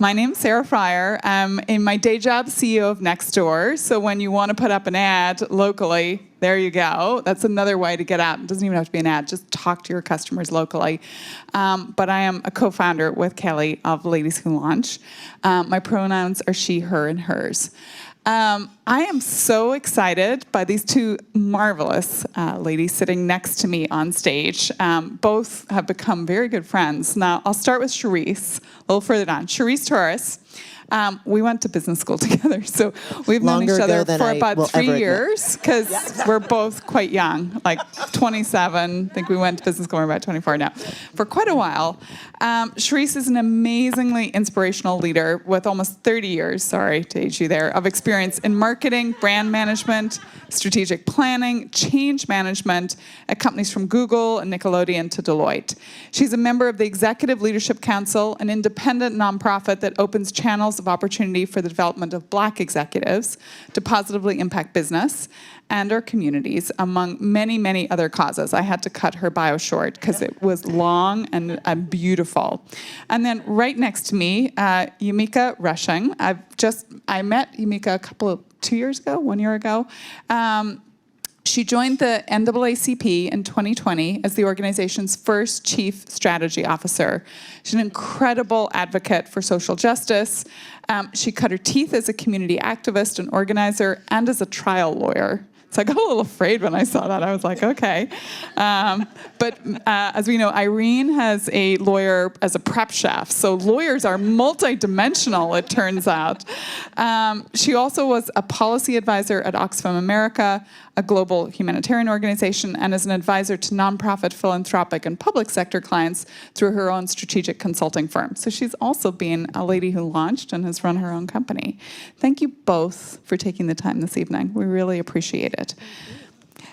My name's Sarah Friar. I'm in my day job CEO of Nextdoor. So when you want to put up an ad locally, there you go. That's another way to get out. It doesn't even have to be an ad. Just talk to your customers locally. But I am a co-founder with Kelly of Ladies Who Launch. My pronouns are she, her, and hers. I am so excited by these two marvelous ladies sitting next to me on stage. Both have become very good friends. Now, I'll start with Sherice, a little further down. Sherice Torres. We went to business school together, so we've known each other for about 3 years, because we're both quite young, like 27. I think we went to business school, we're about 24 now, for quite a while. Sherice is an amazingly inspirational leader with almost 30 years, sorry to age you there, of experience in marketing, brand management, strategic planning, change management at companies from Google and Nickelodeon to Deloitte. She's a member of the Executive Leadership Council, an independent nonprofit that opens channels of opportunity for the development of Black executives to positively impact business and our communities, among many, many other causes. I had to cut her bio short because it was long and beautiful. And then right next to me, Yumeka Rushing. I met Yumeka 2 years ago, 1 year ago. She joined the NAACP in 2020 as the organization's first chief strategy officer. She's an incredible advocate for social justice. She cut her teeth as a community activist and organizer and as a trial lawyer. So I got a little afraid when I saw that. I was like, okay. But as we know, Irene has a lawyer as a prep chef. So lawyers are multidimensional, it turns out. She also was a policy advisor at Oxfam America, a global humanitarian organization, and is an advisor to nonprofit, philanthropic, and public sector clients through her own strategic consulting firm. So she's also been a lady who launched and has run her own company. Thank you both for taking the time this evening. We really appreciate it.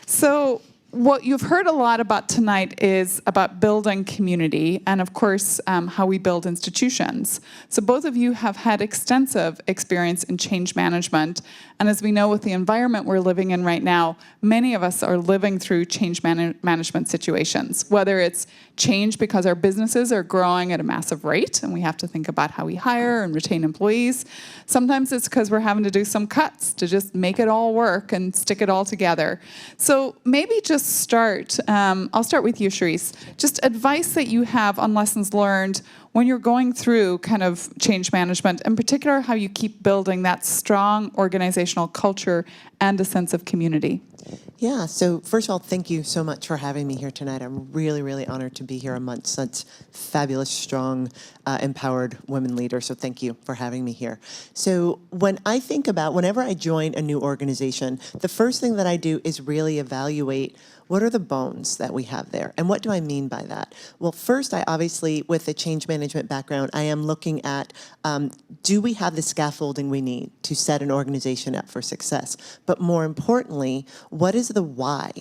So what you've heard a lot about tonight is about building community and, of course, how we build institutions. So both of you have had extensive experience in change management. And as we know, with the environment we're living in right now, many of us are living through change management situations, whether it's change because our businesses are growing at a massive rate and we have to think about how we hire and retain employees. Sometimes it's because we're having to do some cuts to just make it all work and stick it all together. So maybe just I'll start with you, Sherice. Just advice that you have on lessons learned when you're going through kind of change management, in particular how you keep building that strong organizational culture and a sense of community. Yeah, so first of all, thank you so much for having me here tonight. I'm really, really honored to be here amongst such fabulous, strong, empowered women leaders. So thank you for having me here. So whenever I join a new organization, the first thing that I do is really evaluate what are the bones that we have there? And what do I mean by that? Well, first, I obviously, with a change management background, I am looking at, do we have the scaffolding we need to set an organization up for success? But more importantly, what is the why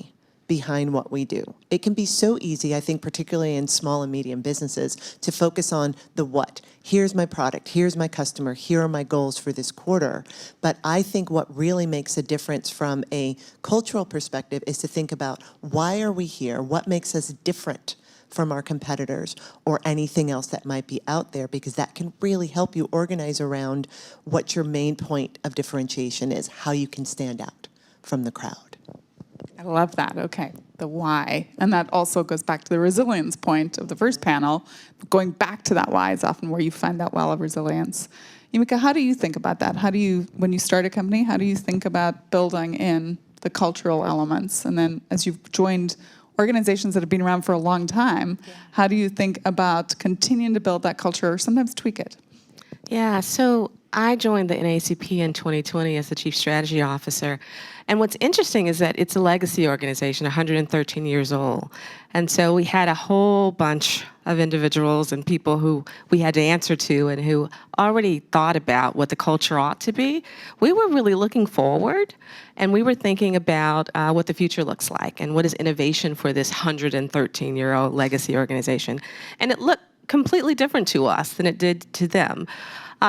behind what we do? It can be so easy, I think, particularly in small and medium businesses, to focus on the what. Here's my product, here's my customer, here are my goals for this quarter. But I think what really makes a difference from a cultural perspective is to think about, why are we here? What makes us different from our competitors or anything else that might be out there? Because that can really help you organize around what your main point of differentiation is, how you can stand out from the crowd. I love that. Okay, the why. And that also goes back to the resilience point of the first panel. Going back to that why is often where you find that well of resilience. Yumeka, how do you think about that? When you start a company, how do you think about building in the cultural elements? And then as you've joined organizations that have been around for a long time, how do you think about continuing to build that culture or sometimes tweak it? Yeah, so I joined the NAACP in 2020 as the Chief Strategy Officer. And what's interesting is that it's a legacy organization, 113 years old. And so we had a whole bunch of individuals and people who we had to answer to and who already thought about what the culture ought to be. We were really looking forward, and we were thinking about what the future looks like and what is innovation for this 113-year-old legacy organization. And it looked completely different to us than it did to them.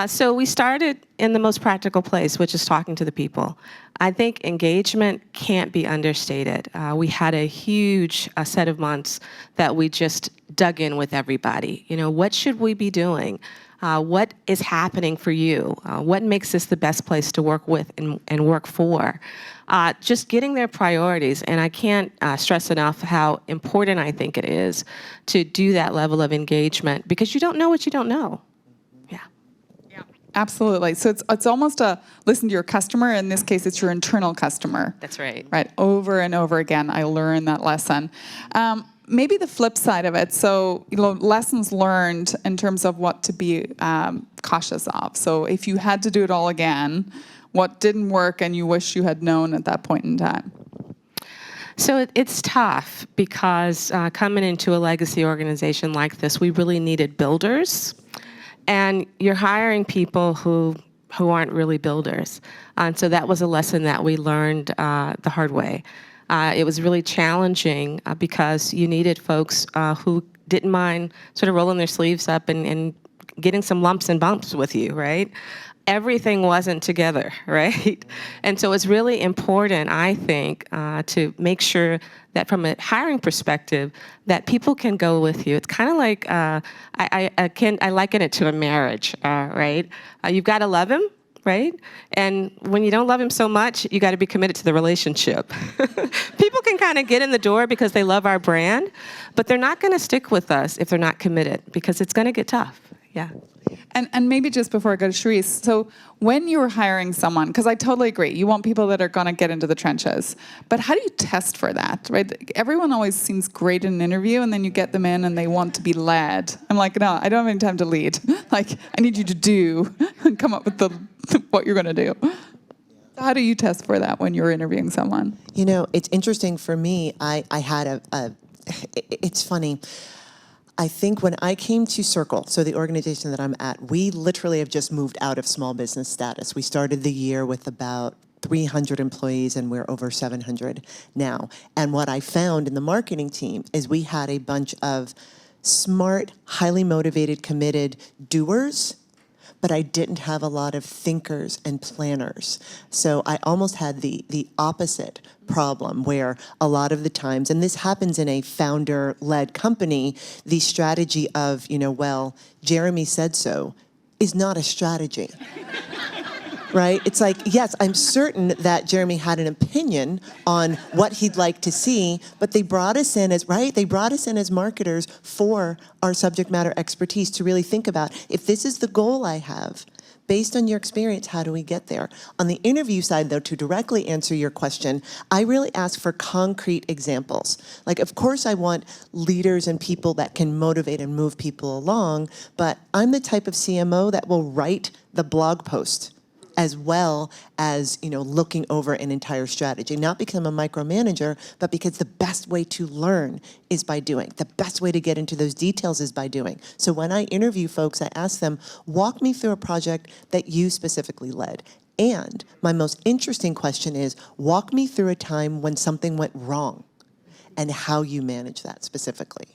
So we started in the most practical place, which is talking to the people. I think engagement can't be understated. We had a huge set of months that we just dug in with everybody. You know, what should we be doing? What is happening for you? What makes this the best place to work with and work for? Just getting their priorities. And I can't stress enough how important I think it is to do that level of engagement, because you don't know what you don't know. Yeah. Absolutely. So it's almost a listen to your customer. In this case, it's your internal customer. That's right. Right. Over and over again, I learned that lesson. Maybe the flip side of it. So, lessons learned in terms of what to be cautious of. So if you had to do it all again, what didn't work and you wish you had known at that point in time? So it's tough because coming into a legacy organization like this, we really needed builders. And you're hiring people who aren't really builders. And so that was a lesson that we learned the hard way. It was really challenging because you needed folks who didn't mind sort of rolling their sleeves up and getting some lumps and bumps with you, right? Everything wasn't together, right? And so it's really important, I think, to make sure that from a hiring perspective, that people can go with you. It's kind of like, I liken it to a marriage, right? You've got to love him, right? And when you don't love him so much, you got to be committed to the relationship. People can kind of get in the door because they love our brand, but they're not going to stick with us if they're not committed, because it's going to get tough. Yeah. And maybe just before I go to Sherice, so when you were hiring someone, because I totally agree, you want people that are going to get into the trenches, but how do you test for that, right? Everyone always seems great in an interview, and then you get them in and they want to be led. I'm like, no, I don't have any time to lead. Like, I need you to do and come up with what you're going to do. How do you test for that when you're interviewing someone? It's interesting for me. I had it's funny. I think when I came to Circle, so the organization that I'm at, we literally have just moved out of small business status. We started the year with about 300 employees, and we're over 700 now. And what I found in the marketing team is we had a bunch of smart, highly motivated, committed doers, but I didn't have a lot of thinkers and planners. So I almost had the opposite problem, where a lot of the times, and this happens in a founder-led company, the strategy of, well, Jeremy said so, is not a strategy. Right? It's like, yes, I'm certain that Jeremy had an opinion on what he'd like to see, but they brought us in as, right? They brought us in as marketers for our subject matter expertise to really think about, if this is the goal I have, based on your experience, how do we get there? On the interview side, though, to directly answer your question, I really ask for concrete examples. Like, of course, I want leaders and people that can motivate and move people along, but I'm the type of CMO that will write the blog post as well as, looking over an entire strategy. Not because I'm a micromanager, but because the best way to learn is by doing. The best way to get into those details is by doing. So when I interview folks, I ask them, walk me through a project that you specifically led. And my most interesting question is, walk me through a time when something went wrong and how you manage that specifically.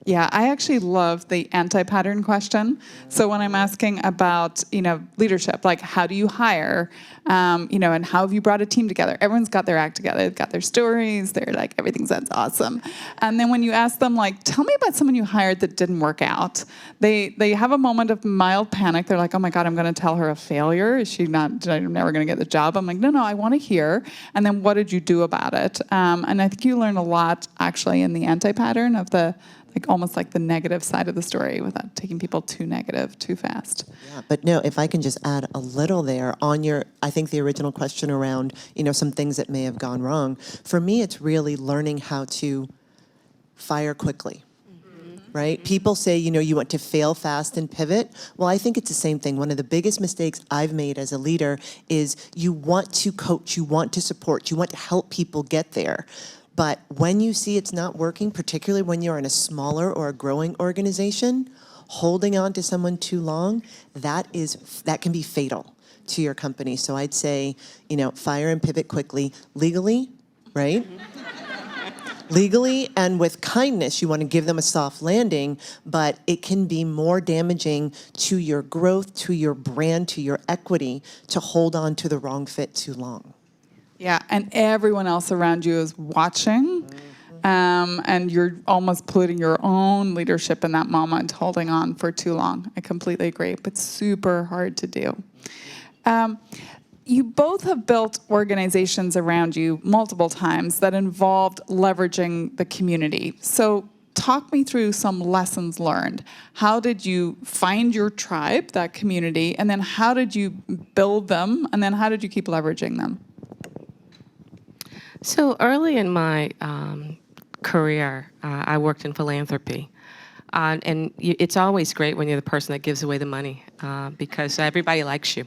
Yeah, I actually love the anti-pattern question. So when I'm asking about, leadership, like how do you hire, and how have you brought a team together? Everyone's got their act together. They've got their stories. They're like, everything sounds awesome. And then when you ask them, like, tell me about someone you hired that didn't work out, they have a moment of mild panic. They're like, oh my God, I'm going to tell her a failure. Is she not, I'm never going to get the job. I'm like, no, I want to hear. And then what did you do about it? And I think you learn a lot actually in the anti-pattern of almost like the negative side of the story without taking people too negative too fast. Yeah, but no, if I can just add a little there on I think the original question around, some things that may have gone wrong. For me, it's really learning how to fire quickly. Right? People say, you want to fail fast and pivot. Well, I think it's the same thing. One of the biggest mistakes I've made as a leader is you want to coach, you want to support, you want to help people get there. But when you see it's not working, particularly when you're in a smaller or a growing organization, holding on to someone too long, that can be fatal to your company. So I'd say, fire and pivot quickly, legally, right? Legally and with kindness, you want to give them a soft landing, but it can be more damaging to your growth, to your brand, to your equity, to hold on to the wrong fit too long. Yeah, and everyone else around you is watching. and you're almost polluting your own leadership in that moment, holding on for too long. I completely agree, but super hard to do. You both have built organizations around you multiple times that involved leveraging the community. So talk me through some lessons learned. How did you find your tribe, that community, and then how did you build them, and then how did you keep leveraging them? So early in my career, I worked in philanthropy. And it's always great when you're the person that gives away the money because everybody likes you.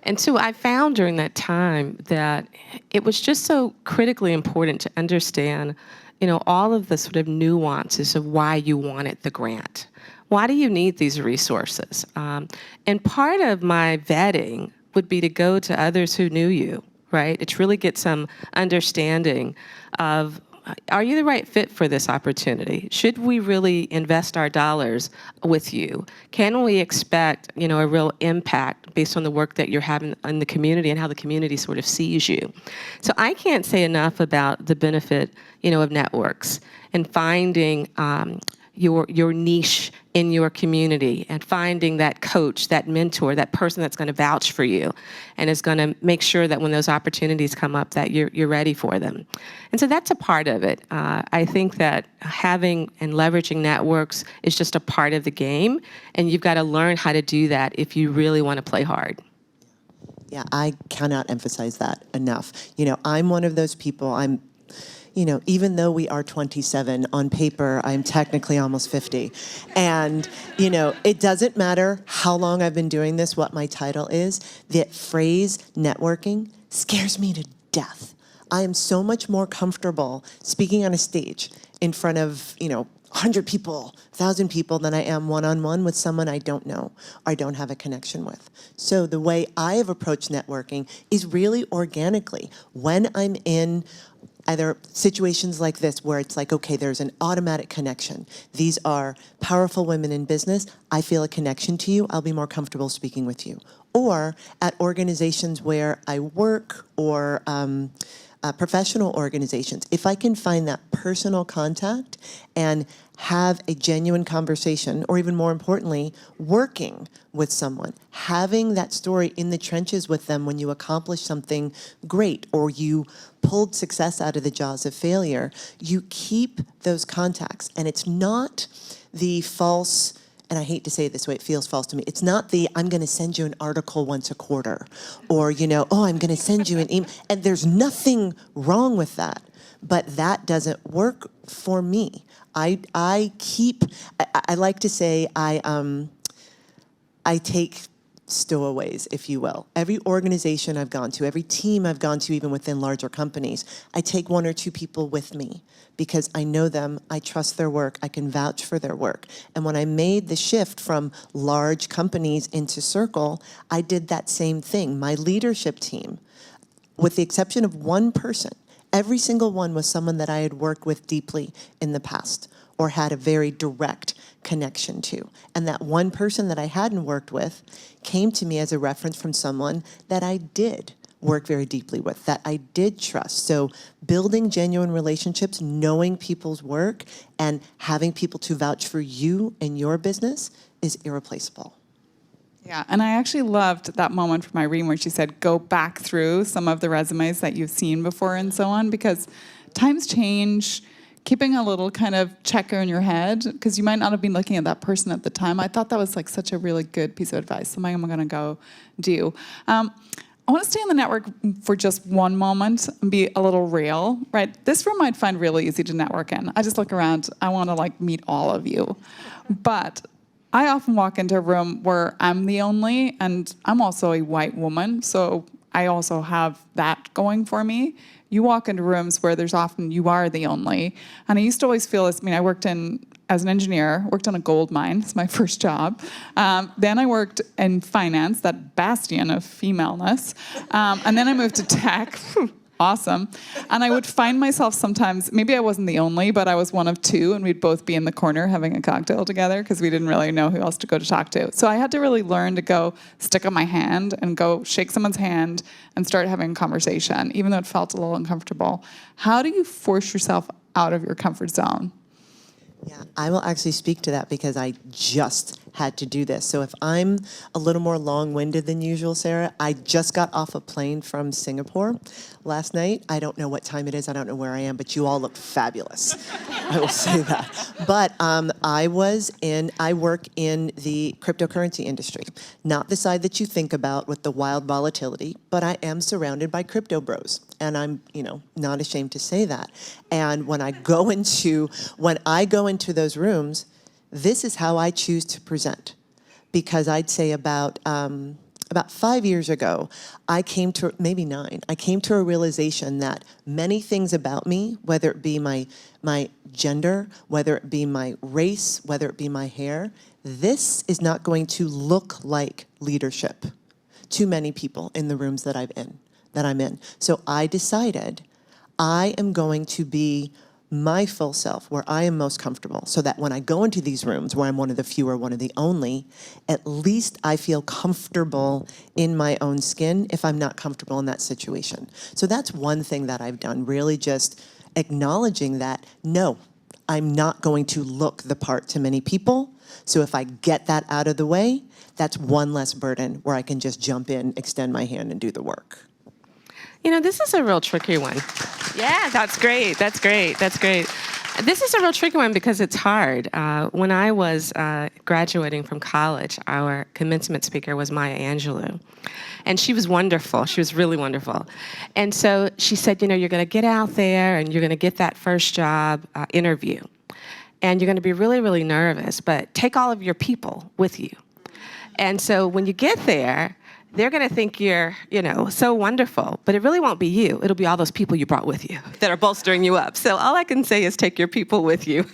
And so I found during that time that it was just so critically important to understand, all of the sort of nuances of why you wanted the grant. Why do you need these resources? And part of my vetting would be to go to others who knew you, right? It's really get some understanding of, are you the right fit for this opportunity? Should we really invest our dollars with you? Can we expect, a real impact based on the work that you're having in the community and how the community sort of sees you? So I can't say enough about the benefit, of networks and finding your niche in your community and finding that coach, that mentor, that person that's going to vouch for you and is going to make sure that when those opportunities come up that you're ready for them. And so that's a part of it. I think that having and leveraging networks is just a part of the game, and you've got to learn how to do that if you really want to play hard. Yeah, I cannot emphasize that enough. I'm one of those people, even though we are 27, on paper, I'm technically almost 50. And, it doesn't matter how long I've been doing this, what my title is. The phrase networking scares me to death. I am so much more comfortable speaking on a stage in front of, 100 people, 1,000 people than I am one-on-one with someone I don't know or I don't have a connection with. So the way I have approached networking is really organically. When I'm in either situations like this where it's like, okay, there's an automatic connection. These are powerful women in business. I feel a connection to you. I'll be more comfortable speaking with you. Or at organizations where I work or professional organizations, if I can find that personal contact and have a genuine conversation, or even more importantly, working with someone, having that story in the trenches with them when you accomplish something great or you pulled success out of the jaws of failure, you keep those contacts. And it's not the false, and I hate to say it this way, it feels false to me. It's not the, I'm going to send you an article once a quarter, or, I'm going to send you an email. And there's nothing wrong with that, but that doesn't work for me. I like to say I take stowaways, if you will. Every organization I've gone to, every team I've gone to, even within larger companies, I take one or two people with me because I know them, I trust their work, I can vouch for their work. And when I made the shift from large companies into Circle, I did that same thing. My leadership team, with the exception of one person, every single one was someone that I had worked with deeply in the past or had a very direct connection to. And that one person that I hadn't worked with came to me as a reference from someone that I did work very deeply with, that I did trust. So building genuine relationships, knowing people's work, and having people to vouch for you and your business is irreplaceable. Yeah, and I actually loved that moment from Irene where she said, go back through some of the resumes that you've seen before and so on, because times change. Keeping a little kind of checker in your head, because you might not have been looking at that person at the time. I thought that was like such a really good piece of advice. Something I'm going to go do. I want to stay on the network for just one moment and be a little real, right? This room I'd find really easy to network in. I just look around. I want to meet all of you. But I often walk into a room where I'm the only, and I'm also a white woman, so I also have that going for me. You walk into rooms where there's often you are the only. And I used to always feel I worked as an engineer, worked on a gold mine. It's my first job. Then I worked in finance, that bastion of femaleness. And then I moved to tech. awesome. And I would find myself sometimes, maybe I wasn't the only, but I was one of two, and we'd both be in the corner having a cocktail together because we didn't really know who else to go to talk to. So I had to really learn to go stick up my hand and go shake someone's hand and start having a conversation, even though it felt a little uncomfortable. How do you force yourself out of your comfort zone? Yeah, I will actually speak to that because I just had to do this. So if I'm a little more long-winded than usual, Sarah, I just got off a plane from Singapore last night. I don't know what time it is. I don't know where I am, but you all look fabulous. I will say that. But I work in the cryptocurrency industry, not the side that you think about with the wild volatility, but I am surrounded by crypto bros. And I'm, not ashamed to say that. And when I go into those rooms, this is how I choose to present. Because I'd say about 5 years ago, maybe 9, I came to a realization that many things about me, whether it be my gender, whether it be my race, whether it be my hair, this is not going to look like leadership to many people in the rooms that I'm in. So I decided I am going to be my full self, where I am most comfortable, so that when I go into these rooms where I'm one of the few or one of the only, at least I feel comfortable in my own skin if I'm not comfortable in that situation. So that's one thing that I've done, really just acknowledging that, no, I'm not going to look the part to many people. So if I get that out of the way, that's one less burden where I can just jump in, extend my hand, and do the work. This is a real tricky one. Yeah, that's great. That's great. That's great. This is a real tricky one because it's hard. When I was graduating from college, our commencement speaker was Maya Angelou. And she was wonderful. She was really wonderful. And so she said, you're going to get out there and you're going to get that first job interview. And you're going to be really, really nervous, but take all of your people with you. And so when you get there, they're going to think you're, so wonderful, but it really won't be you. It'll be all those people you brought with you that are bolstering you up. So all I can say is take your people with you.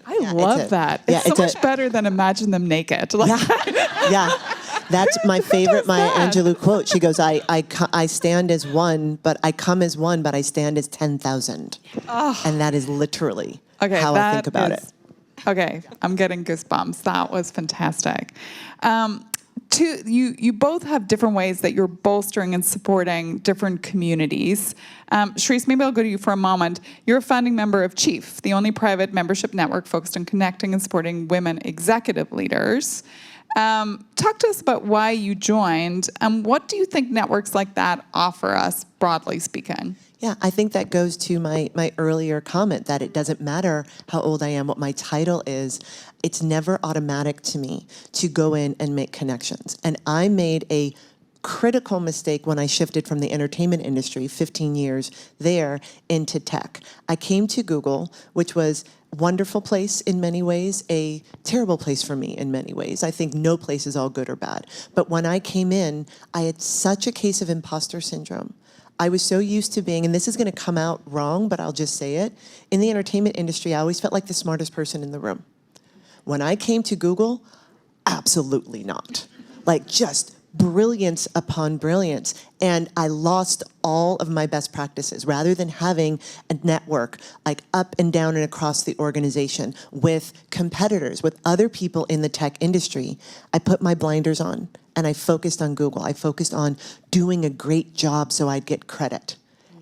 I love that. It's so much better than imagine them naked. Yeah. That's my favorite Maya Angelou quote. She goes, I stand as one, but I come as one, but I stand as 10,000. Oh. And that is literally how I think about it. Okay, I'm getting goosebumps. That was fantastic. You both have different ways that you're bolstering and supporting different communities. Sherice, maybe I'll go to you for a moment. You're a founding member of Chief, the only private membership network focused on connecting and supporting women executive leaders. Talk to us about why you joined, and what do you think networks like that offer us, broadly speaking? Yeah, I think that goes to my earlier comment that it doesn't matter how old I am, what my title is. It's never automatic to me to go in and make connections. And I made a critical mistake when I shifted from the entertainment industry, 15 years there, into tech. I came to Google, which was a wonderful place in many ways, a terrible place for me in many ways. I think no place is all good or bad. But when I came in, I had such a case of imposter syndrome. I was so used to being, and this is going to come out wrong, but I'll just say it, in the entertainment industry, I always felt like the smartest person in the room. When I came to Google, absolutely not. Like just brilliance upon brilliance. And I lost all of my best practices. Rather than having a network like up and down and across the organization with competitors, with other people in the tech industry, I put my blinders on and I focused on Google. I focused on doing a great job so I'd get credit.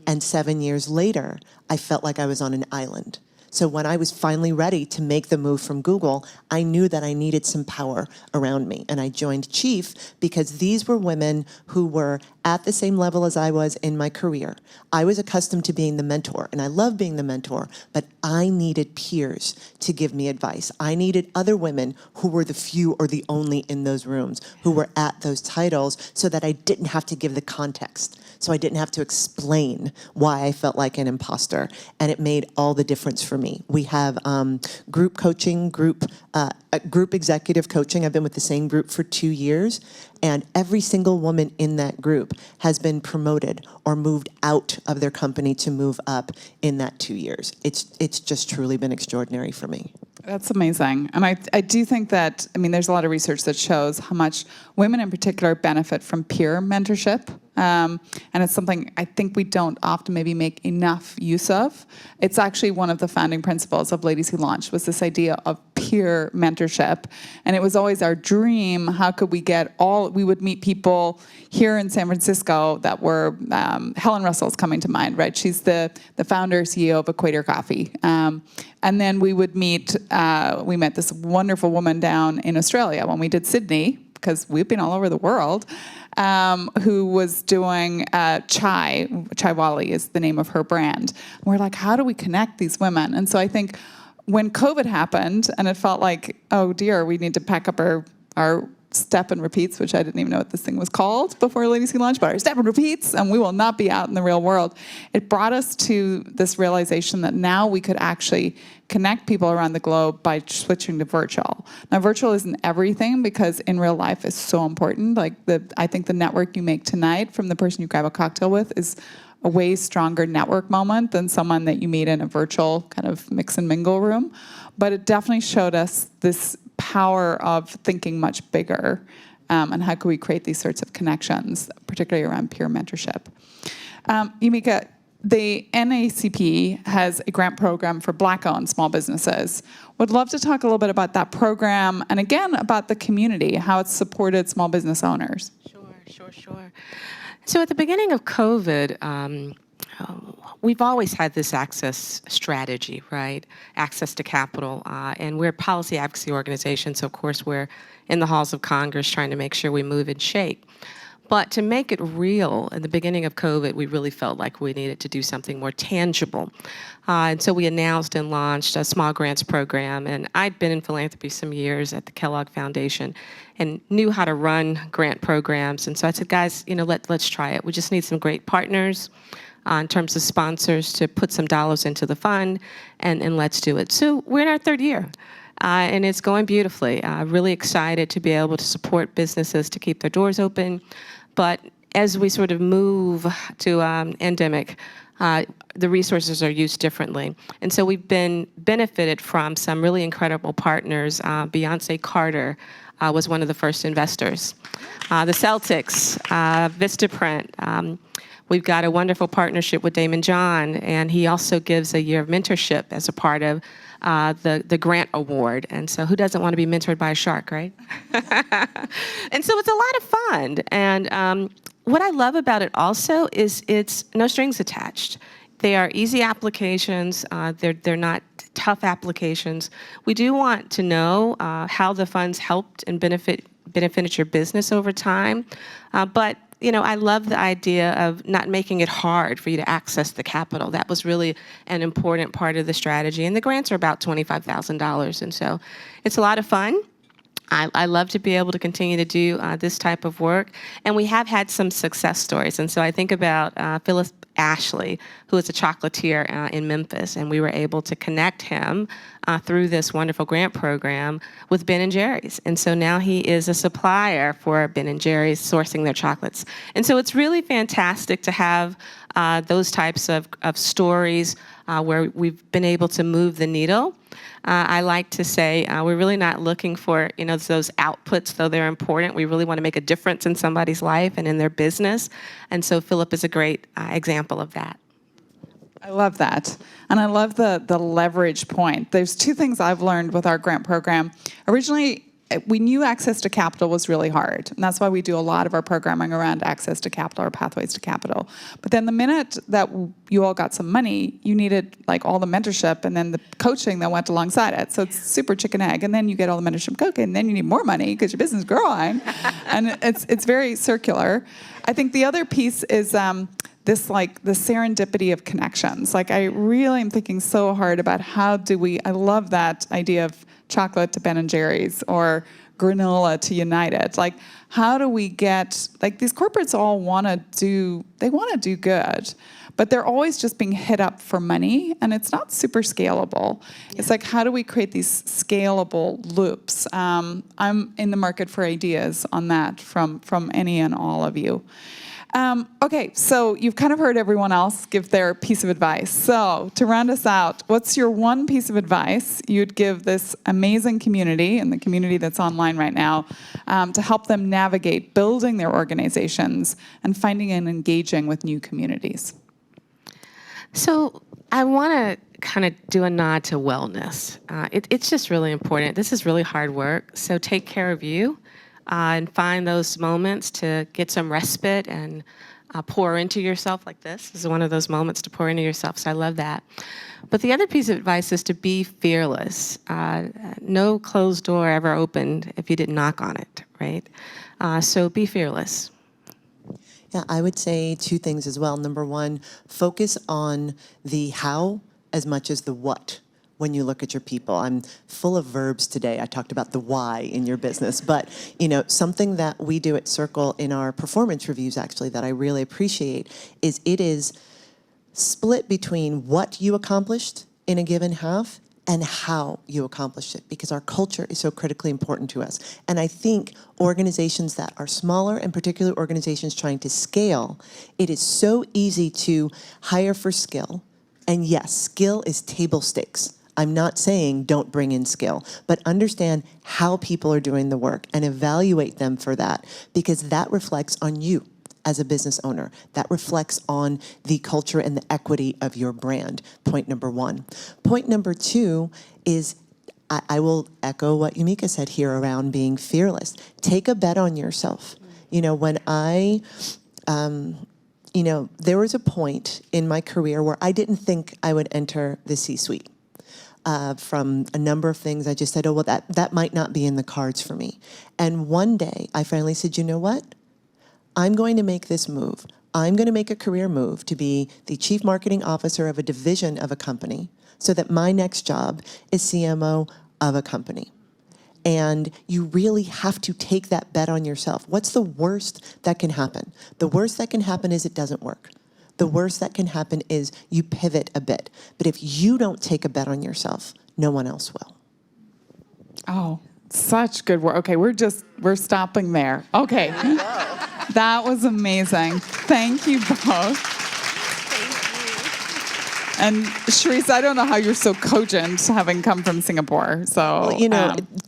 And 7 years later, I felt like I was on an island. So when I was finally ready to make the move from Google, I knew that I needed some power around me. And I joined Chief because these were women who were at the same level as I was in my career. I was accustomed to being the mentor, and I love being the mentor, but I needed peers to give me advice. I needed other women who were the few or the only in those rooms, who were at those titles, so that I didn't have to give the context. So I didn't have to explain why I felt like an imposter. And it made all the difference for me. We have group coaching, group executive coaching. I've been with the same group for 2 years. And every single woman in that group has been promoted or moved out of their company to move up in that 2 years. It's just truly been extraordinary for me. That's amazing. And I do think that, there's a lot of research that shows how much women in particular benefit from peer mentorship. And it's something I think we don't often maybe make enough use of. It's actually one of the founding principles of Ladies Who Launch was this idea of peer mentorship. And it was always our dream, how could we we would meet people here in San Francisco that were, Helen Russell's coming to mind, right? She's the founder, CEO of Equator Coffee. And then we would meet, we met this wonderful woman down in Australia when we did Sydney, because we've been all over the world, who was doing chai. Chaiwali is the name of her brand. And we're like, how do we connect these women? And so I think when COVID happened and it felt like, oh dear, we need to pack up our step and repeats, which I didn't even know what this thing was called before Ladies Who Launch, but our step and repeats, and we will not be out in the real world. It brought us to this realization that now we could actually connect people around the globe by switching to virtual. Now, virtual isn't everything because in real life is so important. Like I think the network you make tonight from the person you grab a cocktail with is a way stronger network moment than someone that you meet in a virtual kind of mix and mingle room. But it definitely showed us this power of thinking much bigger and how can we create these sorts of connections, particularly around peer mentorship. Yumeka, the NAACP has a grant program for Black-owned small businesses. Would love to talk a little bit about that program and again about the community, how it's supported small business owners. Sure. So at the beginning of COVID, we've always had this access strategy, right? Access to capital. And we're a policy advocacy organization, so of course we're in the halls of Congress trying to make sure we move and shake. But to make it real, in the beginning of COVID, we really felt like we needed to do something more tangible. And so we announced and launched a small grants program. And I'd been in philanthropy some years at the Kellogg Foundation and knew how to run grant programs. And so I said, guys, let's try it. We just need some great partners in terms of sponsors to put some dollars into the fund, and let's do it. So we're in our third year. And it's going beautifully. Really excited to be able to support businesses to keep their doors open. But as we sort of move to endemic, the resources are used differently. And so we've been benefited from some really incredible partners. Beyonce Carter was one of the first investors. The Celtics, Vistaprint. We've got a wonderful partnership with Damon John, and he also gives a year of mentorship as a part of the grant award. And so who doesn't want to be mentored by a shark, right? And so it's a lot of fun. And what I love about it also is it's no strings attached. They are easy applications. They're not tough applications. We do want to know how the funds helped and benefited your business over time. But I love the idea of not making it hard for you to access the capital. That was really an important part of the strategy. And the grants are about $25,000. And so it's a lot of fun. I love to be able to continue to do this type of work. And we have had some success stories. And so I think about Phyllis Ashley, who is a chocolatier in Memphis, and we were able to connect him through this wonderful grant program with Ben & Jerry's. And so now he is a supplier for Ben & Jerry's sourcing their chocolates. And so it's really fantastic to have those types of stories where we've been able to move the needle. I like to say we're really not looking for those outputs, though they're important. We really want to make a difference in somebody's life and in their business. And so Philip is a great example of that. I love that. And I love the leverage point. There's two things I've learned with our grant program. Originally, we knew access to capital was really hard. And that's why we do a lot of our programming around access to capital or pathways to capital. But then the minute that you all got some money, you needed all the mentorship and then the coaching that went alongside it. So it's super chicken egg. And then you get all the mentorship coaching, and then you need more money because your business is growing. And it's very circular. I think the other piece is the serendipity of connections. I really am thinking so hard about I love that idea of chocolate to Ben & Jerry's or granola to United. How do we get, these corporates all want to do good, but they're always just being hit up for money, and it's not super scalable. It's like, how do we create these scalable loops? I'm in the market for ideas on that from any and all of you. Okay, so you've kind of heard everyone else give their piece of advice. So to round us out, what's your one piece of advice you'd give this amazing community and the community that's online right now to help them navigate building their organizations and finding and engaging with new communities? So I want to kind of do a nod to wellness. It's just really important. This is really hard work, so take care of you. And find those moments to get some respite and pour into yourself like this. This is one of those moments to pour into yourself, so I love that. But the other piece of advice is to be fearless. No closed door ever opened if you didn't knock on it, right? So be fearless. Yeah, I would say two things as well. Number one, focus on the how as much as the what. When you look at your people. I'm full of verbs today. I talked about the why in your business, but something that we do at Circle in our performance reviews actually that I really appreciate is it is split between what you accomplished in a given half and how you accomplished it, because our culture is so critically important to us. And I think organizations that are smaller, and particularly organizations trying to scale, it is so easy to hire for skill. And yes, skill is table stakes. I'm not saying don't bring in skill, but understand how people are doing the work and evaluate them for that, because that reflects on you as a business owner. That reflects on the culture and the equity of your brand. Point number one. Point number two is I will echo what Yumeka said here around being fearless. Take a bet on yourself. When there was a point in my career where I didn't think I would enter the C-suite. From a number of things, I just said, oh, well, that might not be in the cards for me. And one day, I finally said, you know what? I'm going to make this move. I'm going to make a career move to be the chief marketing officer of a division of a company so that my next job is CMO of a company. And you really have to take that bet on yourself. What's the worst that can happen? The worst that can happen is it doesn't work. The worst that can happen is you pivot a bit. But if you don't take a bet on yourself, no one else will. Oh, such good work. Okay, we're stopping there. Okay. That was amazing. Thank you both. And Sherice, I don't know how you're so cogent having come from Singapore. So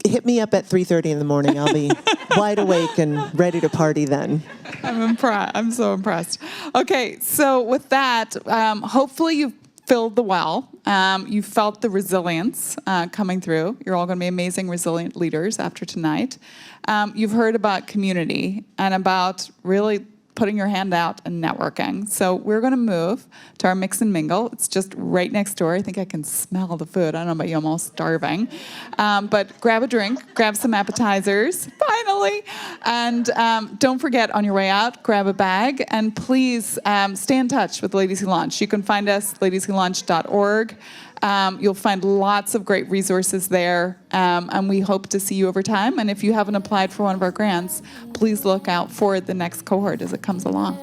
hit me up at 3:30 in the morning. I'll be wide awake and ready to party then. I'm impressed. I'm so impressed. Okay, so with that, hopefully you've filled the well. You felt the resilience coming through. You're all going to be amazing, resilient leaders after tonight. You've heard about community and about really putting your hand out and networking. So we're going to move to our mix and mingle. It's just right next door. I think I can smell the food. I don't know about you, I'm all starving. But grab a drink, grab some appetizers, finally. And don't forget, on your way out, grab a bag. And please stay in touch with Ladies Who Launch. You can find us, ladieswholaunch.org. You'll find lots of great resources there, and we hope to see you over time. And if you haven't applied for one of our grants, please look out for the next cohort as it comes along.